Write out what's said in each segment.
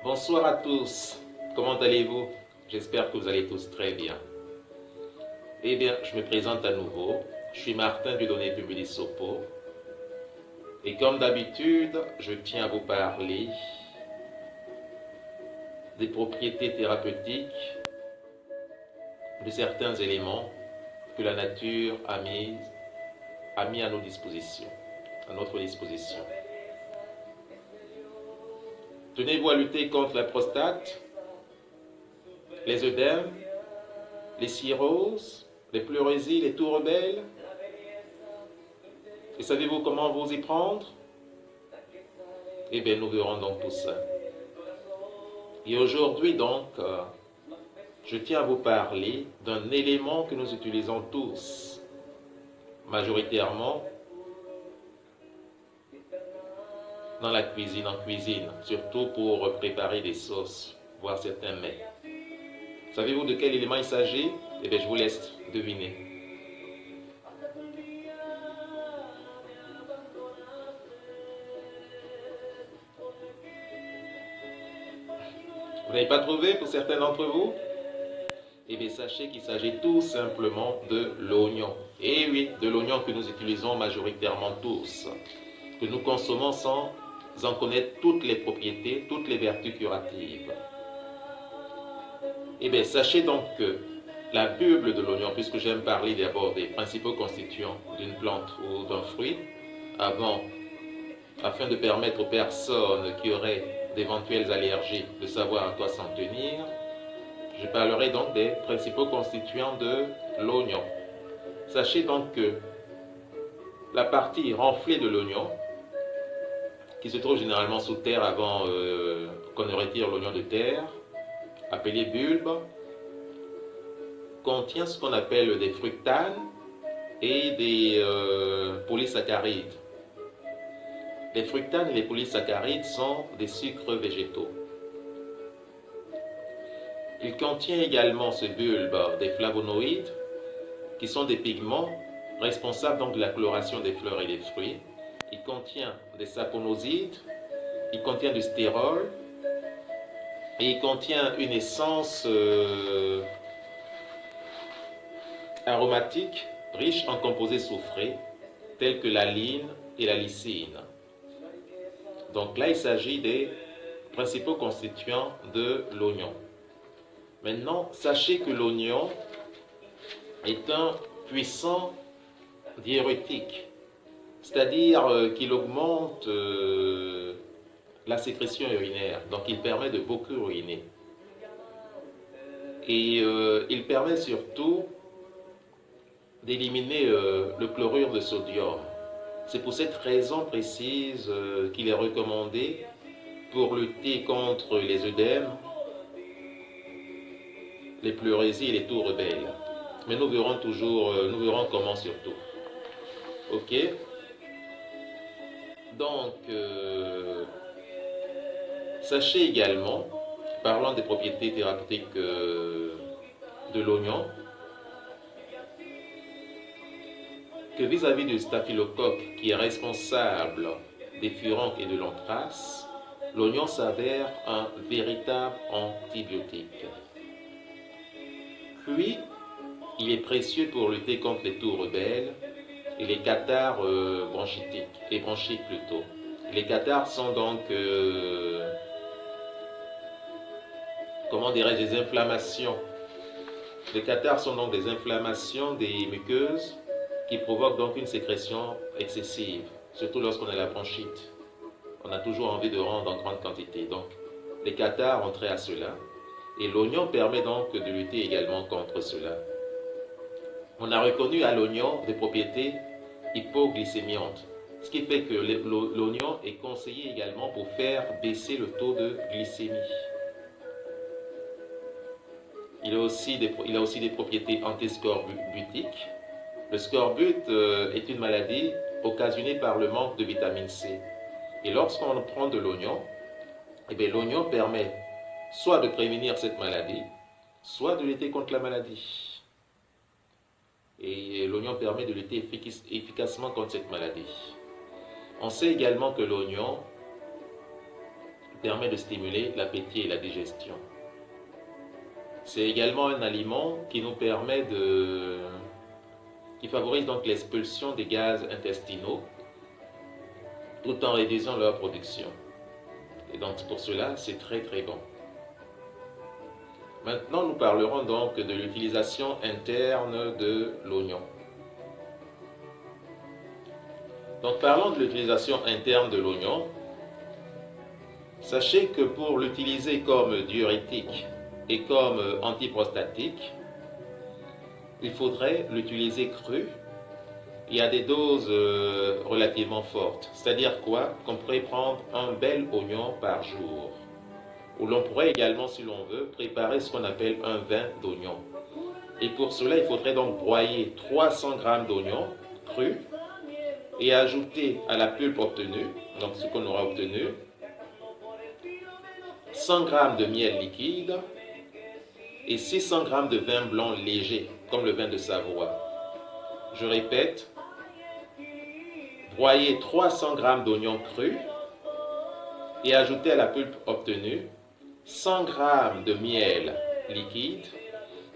Bonsoir à tous, comment allez-vous? J'espère que vous allez tous très bien. Eh bien, je me présente à nouveau, je suis Martin Dieudonné Publi Sopo, et comme d'habitude, je tiens à vous parler des propriétés thérapeutiques de certains éléments que la nature a mis à nos dispositions, à notre disposition. Tenez-vous à lutter contre la prostate, les œdèmes, les cirrhoses, les pleurésies, les tours rebelles. Et savez-vous comment vous y prendre? Eh bien, nous verrons donc tout ça. Et aujourd'hui donc, je tiens à vous parler d'un élément que nous utilisons tous, majoritairement dans la cuisine, en cuisine, surtout pour préparer des sauces, voire certains mets. Savez-vous de quel élément il s'agit? Eh bien, je vous laisse deviner. Vous n'avez pas trouvé pour certains d'entre vous? Eh bien, sachez qu'il s'agit tout simplement de l'oignon. Et oui, de l'oignon que nous utilisons majoritairement tous, que nous consommons sans en connaître toutes les propriétés, toutes les vertus curatives. Eh bien, sachez donc que la bulbe de l'oignon, puisque j'aime parler d'abord des principaux constituants d'une plante ou d'un fruit, afin de permettre aux personnes qui auraient d'éventuelles allergies de savoir à quoi s'en tenir, je parlerai donc des principaux constituants de l'oignon. Sachez donc que la partie renflée de l'oignon, qui se trouve généralement sous terre avant qu'on ne retire l'oignon de terre, appelé bulbe, contient ce qu'on appelle des fructanes et des polysaccharides. Les fructanes et les polysaccharides sont des sucres végétaux. Il contient également, ce bulbe, des flavonoïdes, qui sont des pigments responsables donc de la coloration des fleurs et des fruits. Il contient des saponosides, il contient du stérol, et il contient une essence aromatique riche en composés soufrés, tels que la line et la lysine. Donc là, il s'agit des principaux constituants de l'oignon. Maintenant, sachez que l'oignon est un puissant diurétique, c'est-à-dire qu'il augmente la sécrétion urinaire, donc il permet de beaucoup uriner. Et il permet surtout d'éliminer le chlorure de sodium. C'est pour cette raison précise qu'il est recommandé pour lutter contre les œdèmes, les pleurésies et les tours rebelles. Mais nous verrons comment surtout. Ok? Donc, sachez également, parlant des propriétés thérapeutiques de l'oignon, que vis-à-vis du staphylocoque qui est responsable des furoncles et de l'anthrace, l'oignon s'avère un véritable antibiotique. Puis, il est précieux pour lutter contre les tours rebelles et les catarrhes bronchiques plutôt. Les catarrhes sont donc, des inflammations. Les catarrhes sont donc des inflammations des muqueuses qui provoquent donc une sécrétion excessive, surtout lorsqu'on a la bronchite. On a toujours envie de rendre en grande quantité. Donc, les catarrhes ont trait à cela. Et l'oignon permet donc de lutter également contre cela. On a reconnu à l'oignon des propriétés hypoglycémiantes, ce qui fait que l'oignon est conseillé également pour faire baisser le taux de glycémie. Il a aussi des propriétés antiscorbutiques. Le scorbut est une maladie occasionnée par le manque de vitamine C. Et lorsqu'on prend de l'oignon, eh bien, l'oignon permet soit de prévenir cette maladie, soit de lutter contre la maladie. Et l'oignon permet de lutter efficacement contre cette maladie. On sait également que l'oignon permet de stimuler l'appétit et la digestion. C'est également un aliment qui nous permet qui favorise donc l'expulsion des gaz intestinaux tout en réduisant leur production. Et donc pour cela, c'est très très bon. Maintenant, nous parlerons donc de l'utilisation interne de l'oignon. Donc parlons de l'utilisation interne de l'oignon. Sachez que pour l'utiliser comme diurétique et comme antiprostatique, il faudrait l'utiliser cru et à des doses relativement fortes. C'est-à-dire quoi? Qu'on pourrait prendre un bel oignon par jour. Ou l'on pourrait également, si l'on veut, préparer ce qu'on appelle un vin d'oignon. Et pour cela, il faudrait donc broyer 300 g d'oignon cru et ajouter à la pulpe obtenue, donc ce qu'on aura obtenu, 100 g de miel liquide et 600 g de vin blanc léger, comme le vin de Savoie. Je répète, broyer 300 g d'oignon cru et ajouter à la pulpe obtenue 100 g de miel liquide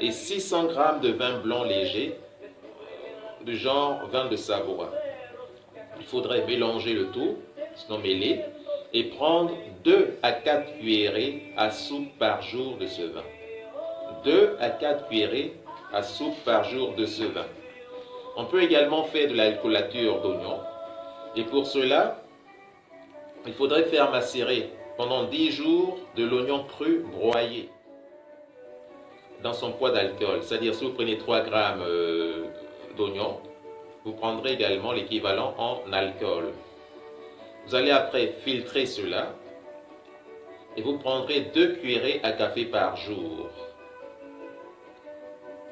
et 600 g de vin blanc léger du genre vin de Savoie. Il faudrait mélanger le tout, sinon mêler, et prendre 2 à 4 cuillerées à soupe par jour de ce vin. 2 à 4 cuillerées à soupe par jour de ce vin. On peut également faire de l'alcoolature d'oignon. Et pour cela, il faudrait faire macérer pendant 10 jours de l'oignon cru broyé dans son poids d'alcool. C'est-à-dire, si vous prenez 3 g d'oignon, vous prendrez également l'équivalent en alcool. Vous allez après filtrer cela et vous prendrez 2 cuillerées à café par jour.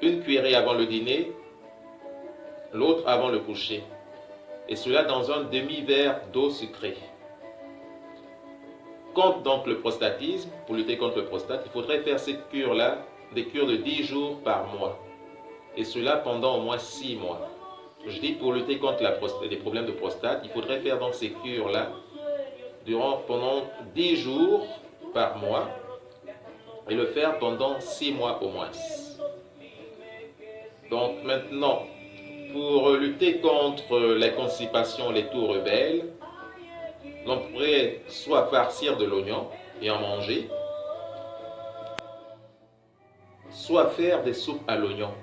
Une cuillerée avant le dîner, l'autre avant le coucher. Et cela dans un demi-verre d'eau sucrée. Contre donc le prostatisme, pour lutter contre le prostate, il faudrait faire cette cure-là, des cures de 10 jours par mois. Et cela pendant au moins 6 mois. Je dis pour lutter contre les problèmes de prostate, il faudrait faire donc ces cures-là pendant 10 jours par mois et le faire pendant 6 mois au moins. Donc maintenant, pour lutter contre la constipation, les toux rebelles, l'on pourrait soit farcir de l'oignon et en manger, soit faire des soupes à l'oignon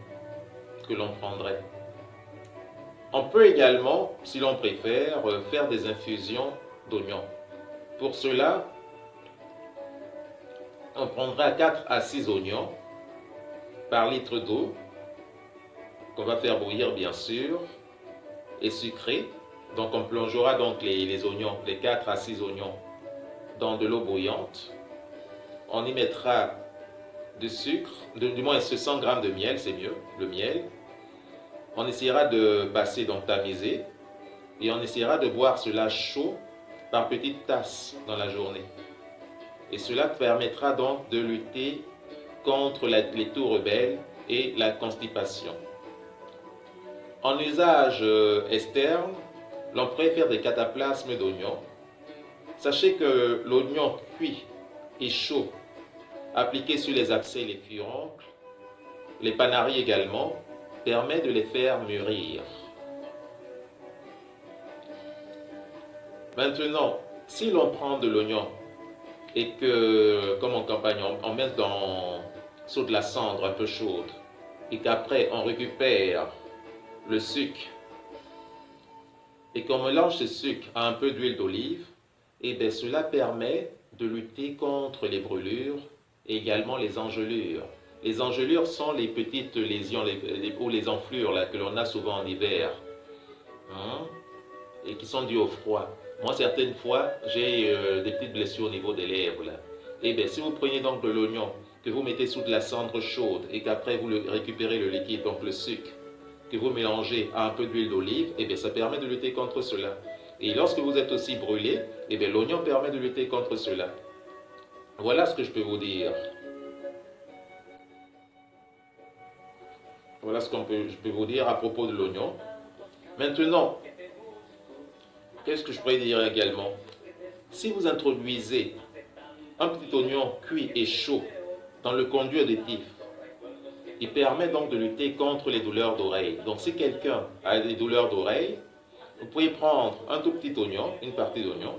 que l'on prendrait. On peut également, si l'on préfère, faire des infusions d'oignons. Pour cela, on prendra 4 à 6 oignons par litre d'eau, qu'on va faire bouillir bien sûr, et sucrée. Donc on plongera donc les oignons, les 4 à 6 oignons, dans de l'eau bouillante. On y mettra du sucre, du moins 100 g de miel, c'est mieux, le miel. On essaiera de passer, donc tamiser, et on essaiera de boire cela chaud par petites tasses dans la journée. Et cela permettra donc de lutter contre les toux rebelles et la constipation. En usage externe, l'on pourrait faire des cataplasmes d'oignons. Sachez que l'oignon cuit et chaud, appliqué sur les abcès et les furoncles, les panaries également, permet de les faire mûrir. Maintenant, si l'on prend de l'oignon et que, comme en campagne, on met sous de la cendre un peu chaude et qu'après on récupère le sucre et qu'on mélange ce sucre à un peu d'huile d'olive, et bien cela permet de lutter contre les brûlures et également les engelures. Les engelures sont les petites lésions ou les enflures là, que l'on a souvent en hiver et qui sont dues au froid. Moi, certaines fois, j'ai des petites blessures au niveau des lèvres. Là. Et bien, si vous prenez donc de l'oignon, que vous mettez sous de la cendre chaude et qu'après vous récupérez le liquide, donc le sucre, que vous mélangez à un peu d'huile d'olive, et bien ça permet de lutter contre cela. Et lorsque vous êtes aussi brûlé, et bien l'oignon permet de lutter contre cela. Voilà ce que je peux vous dire. Voilà ce que je peux vous dire à propos de l'oignon. Maintenant, qu'est-ce que je pourrais dire également? Si vous introduisez un petit oignon cuit et chaud dans le conduit auditif, il permet donc de lutter contre les douleurs d'oreille. Donc si quelqu'un a des douleurs d'oreille, vous pouvez prendre un tout petit oignon, une partie d'oignon,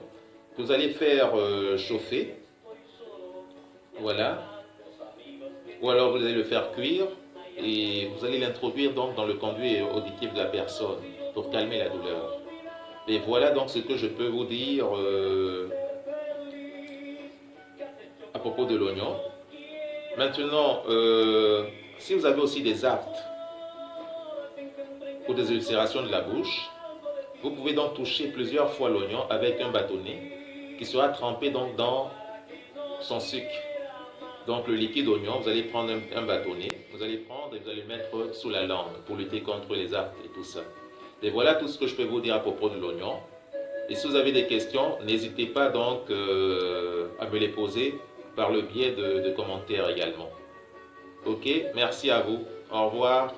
que vous allez faire chauffer, voilà, ou alors vous allez le faire cuire et vous allez l'introduire donc dans le conduit auditif de la personne pour calmer la douleur. Et voilà donc ce que je peux vous dire à propos de l'oignon. Maintenant, si vous avez aussi des aftes ou des ulcérations de la bouche, vous pouvez donc toucher plusieurs fois l'oignon avec un bâtonnet qui sera trempé donc dans son sucre. Donc le liquide oignon, vous allez prendre un bâtonnet, vous allez prendre et vous allez le mettre sous la langue pour lutter contre les aftes et tout ça. Et voilà tout ce que je peux vous dire à propos de l'oignon. Et si vous avez des questions, n'hésitez pas donc à me les poser par le biais de commentaires également. Ok, merci à vous. Au revoir.